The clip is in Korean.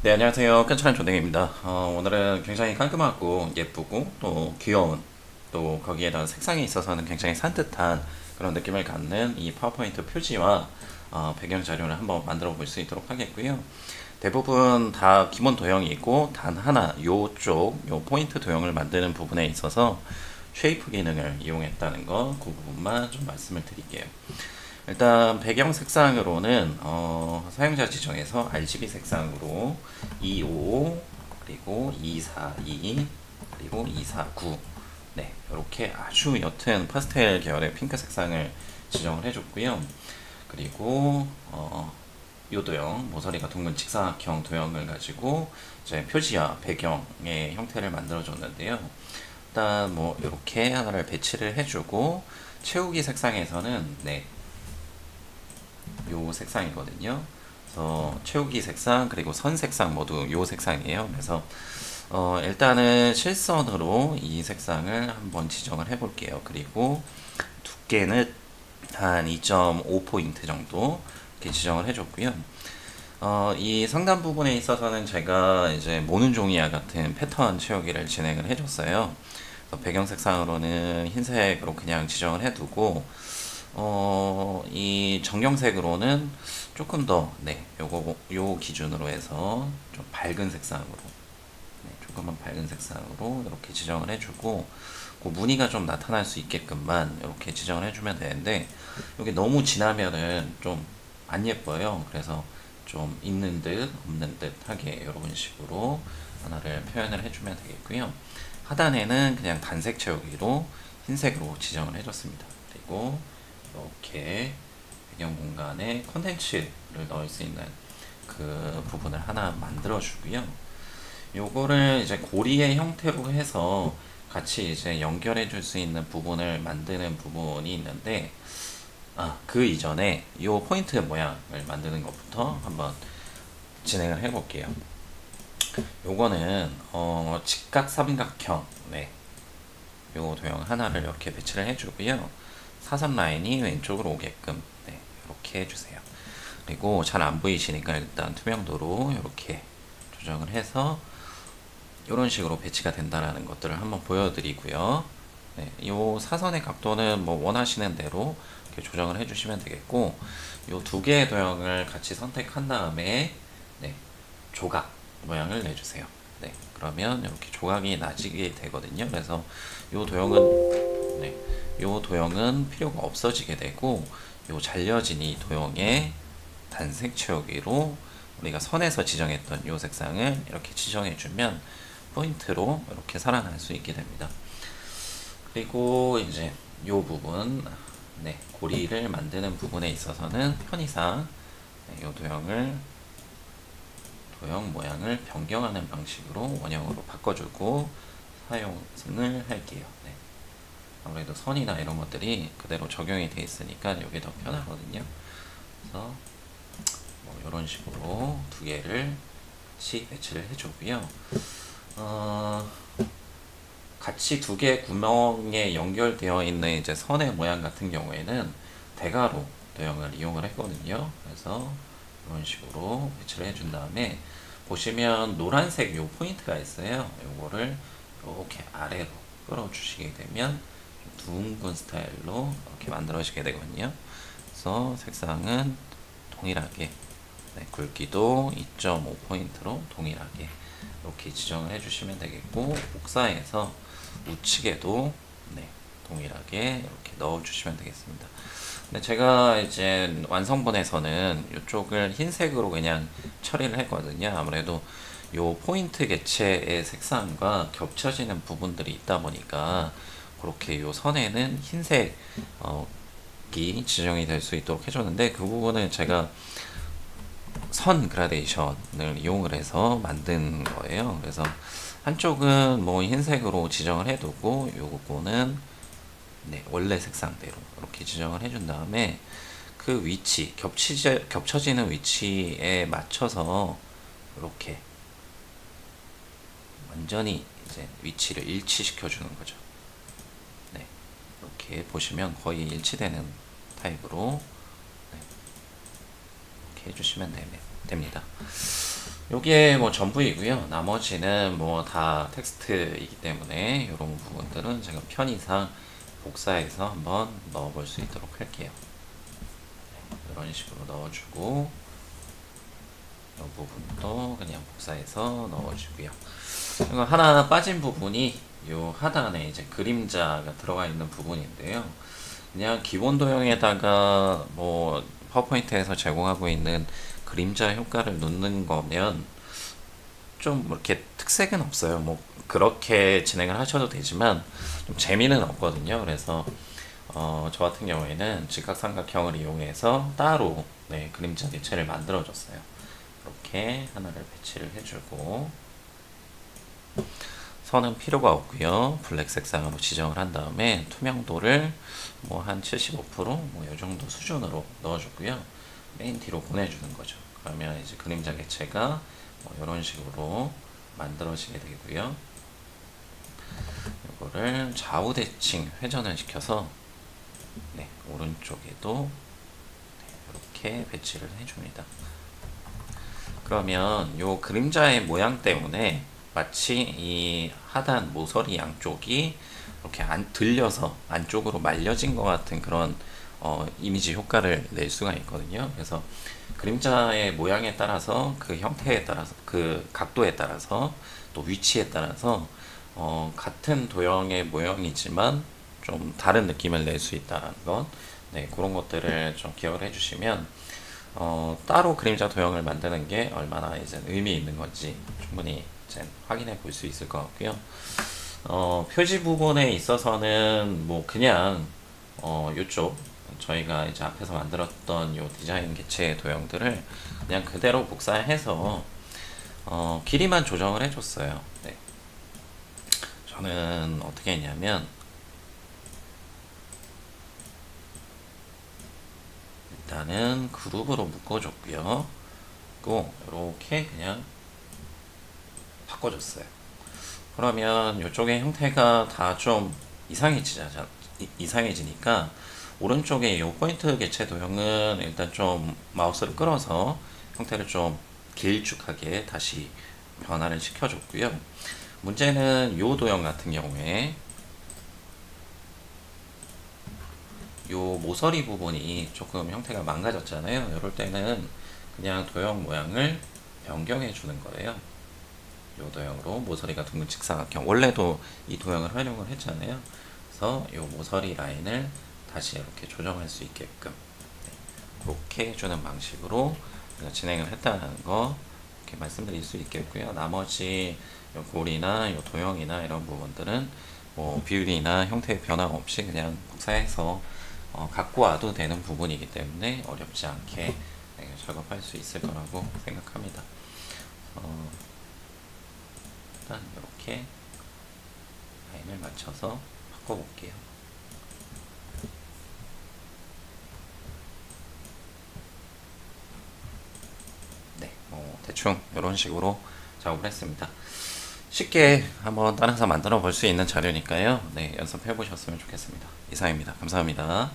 네, 안녕하세요. 끈찬한 조댕입니다. 오늘은 굉장히 깔끔하고 예쁘고 또 귀여운 또 거기에다가 색상이 있어서는 굉장히 산뜻한 그런 느낌을 갖는 이 파워포인트 표지와 배경 자료를 한번 만들어 볼 수 있도록 하겠고요. 대부분 다 기본 도형이 있고 단 하나 요쪽 요 포인트 도형을 만드는 부분에 있어서 쉐이프 기능을 이용했다는 거 그 부분만 좀 말씀을 드릴게요. 일단 배경 색상으로는 사용자 지정에서 RGB 색상으로 255 그리고 242 그리고 249 네, 이렇게 아주 옅은 파스텔 계열의 핑크 색상을 지정을 해줬고요. 그리고 요 도형 모서리가 둥근 직사각형 도형을 가지고 이제 표지와 배경의 형태를 만들어 줬는데요. 일단 뭐 이렇게 하나를 배치를 해주고 채우기 색상에서는 네, 요 색상이거든요. 그래서 채우기 색상 그리고 선 색상 모두 요 색상이에요. 그래서 일단은 실선으로 이 색상을 한번 지정을 해볼게요. 그리고 두께는 한 2.5포인트 정도 이렇게 지정을 해줬고요. 이 상단 부분에 있어서는 제가 이제 모는 종이와 같은 패턴 채우기를 진행을 해줬어요. 배경 색상으로는 흰색으로 그냥 지정을 해두고 이 정경색으로는 조금 더, 네, 요 기준으로 해서 좀 밝은 색상으로, 네, 조금만 밝은 색상으로 이렇게 지정을 해주고, 그 무늬가 좀 나타날 수 있게끔만 이렇게 지정을 해주면 되는데, 여기 너무 진하면은 좀 안 예뻐요. 그래서 좀 있는 듯, 없는 듯 하게 이런 식으로 하나를 표현을 해주면 되겠고요. 하단에는 그냥 단색 채우기로 흰색으로 지정을 해줬습니다. 그리고 이렇게 배경 공간에 컨텐츠를 넣을 수 있는 그 부분을 하나 만들어 주고요. 요거를 이제 고리의 형태로 해서 같이 이제 연결해 줄 수 있는 부분을 만드는 부분이 있는데, 그 이전에 요 포인트 모양을 만드는 것부터 한번 진행을 해 볼게요. 요거는 직각 삼각형, 네, 요 도형 하나를 이렇게 배치를 해주고요. 사선 라인이 왼쪽으로 오게끔, 네, 이렇게 해주세요. 그리고 잘 안 보이시니까 일단 투명도로 이렇게 조정을 해서 이런 식으로 배치가 된다라는 것들을 한번 보여드리고요. 네, 이 사선의 각도는 뭐 원하시는 대로 이렇게 조정을 해주시면 되겠고, 이 두 개의 도형을 같이 선택한 다음에 네, 조각 모양을 내주세요. 네, 그러면 이렇게 조각이 나지게 되거든요. 그래서 이 도형은 네, 요 도형은 필요가 없어지게 되고, 요 잘려진 이 도형의 단색 채우기로 우리가 선에서 지정했던 요 색상을 이렇게 지정해주면 포인트로 이렇게 살아날 수 있게 됩니다. 그리고 이제 요 부분, 네, 고리를 만드는 부분에 있어서는 편의상 네, 요 도형 모양을 변경하는 방식으로 원형으로 바꿔주고 사용을 할게요. 네. 아무래도 선이나 이런 것들이 그대로 적용이 돼 있으니까 이게 더 편하거든요. 그래서 뭐 이런 식으로 두 개를 같이 배치를 해주고요. 어, 같이 두 개 구멍에 연결되어 있는 이제 선의 모양 같은 경우에는 대가로 도형을 이용을 했거든요. 그래서 이런 식으로 배치를 해준 다음에 보시면 노란색 요 포인트가 있어요. 요거를 이렇게 아래로 끌어주시게 되면 둥근 스타일로 이렇게 만들어지게 되거든요. 그래서 색상은 동일하게 네, 굵기도 2.5포인트로 동일하게 이렇게 지정을 해주시면 되겠고, 옥사에서 우측에도 네, 동일하게 이렇게 넣어주시면 되겠습니다. 근데 제가 이제 완성본에서는 이쪽을 흰색으로 그냥 처리를 했거든요. 아무래도 요 포인트 개체의 색상과 겹쳐지는 부분들이 있다 보니까 그렇게 요 선에는 흰색이 지정이 될 수 있도록 해줬는데, 그 부분은 제가 선 그라데이션을 이용을 해서 만든 거예요. 그래서 한쪽은 뭐 흰색으로 지정을 해두고 요거는 네, 원래 색상대로 이렇게 지정을 해준 다음에 그 위치, 겹쳐지는 위치에 맞춰서 이렇게 완전히 이제 위치를 일치시켜 주는 거죠. 네, 이렇게 보시면 거의 일치되는 타입으로 네, 이렇게 해주시면 됩니다. 요게 뭐 전부이고요. 나머지는 뭐 다 텍스트이기 때문에 이런 부분들은 제가 편의상 복사해서 한번 넣어볼 수 있도록 할게요. 이런 식으로 넣어주고 이 부분도 그냥 복사해서 넣어주고요. 이거 하나 빠진 부분이 요 하단에 이제 그림자가 들어가 있는 부분인데요. 그냥 기본 도형에다가 뭐 파워포인트에서 제공하고 있는 그림자 효과를 넣는 거면 좀 이렇게 특색은 없어요. 뭐 그렇게 진행을 하셔도 되지만 좀 재미는 없거든요. 그래서 저 같은 경우에는 직각삼각형을 이용해서 따로 네, 그림자 대체를 만들어줬어요. 이렇게 하나를 배치를 해주고 선은 필요가 없고요. 블랙 색상으로 지정을 한 다음에 투명도를 뭐 한 75%뭐 이 정도 수준으로 넣어주고요. 맨 뒤로 보내주는 거죠. 그러면 이제 그림자 개체가 뭐 이런 식으로 만들어지게 되고요. 이거를 좌우 대칭 회전을 시켜서 네, 오른쪽에도 이렇게 배치를 해줍니다. 그러면 요 그림자의 모양 때문에 마치 이 하단 모서리 양쪽이 이렇게 들려서 안쪽으로 말려진 것 같은 그런 이미지 효과를 낼 수가 있거든요. 그래서 그림자의 모양에 따라서 그 형태에 따라서 그 각도에 따라서 또 위치에 따라서 같은 도형의 모형이지만 좀 다른 느낌을 낼 수 있다는 것, 네, 그런 것들을 좀 기억을 해주시면 따로 그림자 도형을 만드는 게 얼마나 이제 의미 있는 건지 충분히 이제 확인해 볼 수 있을 것 같고요. 표지 부분에 있어서는 뭐 그냥 요쪽 저희가 이제 앞에서 만들었던 요 디자인 개체 도형들을 그냥 그대로 복사해서 길이만 조정을 해줬어요. 네. 저는 어떻게 했냐면 일단은 그룹으로 묶어줬고요. 또 이렇게 그냥 바꿔줬어요. 그러면 이쪽의 형태가 다 좀 이상해지니까 오른쪽에 이 포인트 개체 도형은 일단 좀 마우스를 끌어서 형태를 좀 길쭉하게 다시 변화를 시켜줬고요. 문제는 이 도형 같은 경우에 요 모서리 부분이 조금 형태가 망가졌잖아요. 이럴 때는 그냥 도형 모양을 변경해 주는 거예요. 요 도형으로 모서리가 둥근 직사각형 원래도 이 도형을 활용을 했잖아요. 그래서 요 모서리 라인을 다시 이렇게 조정할 수 있게끔 그렇게 해주는 방식으로 진행을 했다는 거 이렇게 말씀드릴 수 있겠고요. 나머지 요 골이나 요 도형이나 이런 부분들은 뭐 비율이나 형태의 변화 없이 그냥 복사해서 갖고 와도 되는 부분이기 때문에 어렵지 않게 작업할 수 있을 거라고 생각합니다. 일단 이렇게 라인을 맞춰서 바꿔볼게요. 네, 대충 이런 식으로 작업을 했습니다. 쉽게 한번 따라서 만들어 볼 수 있는 자료니까요. 네, 연습해 보셨으면 좋겠습니다. 이상입니다. 감사합니다.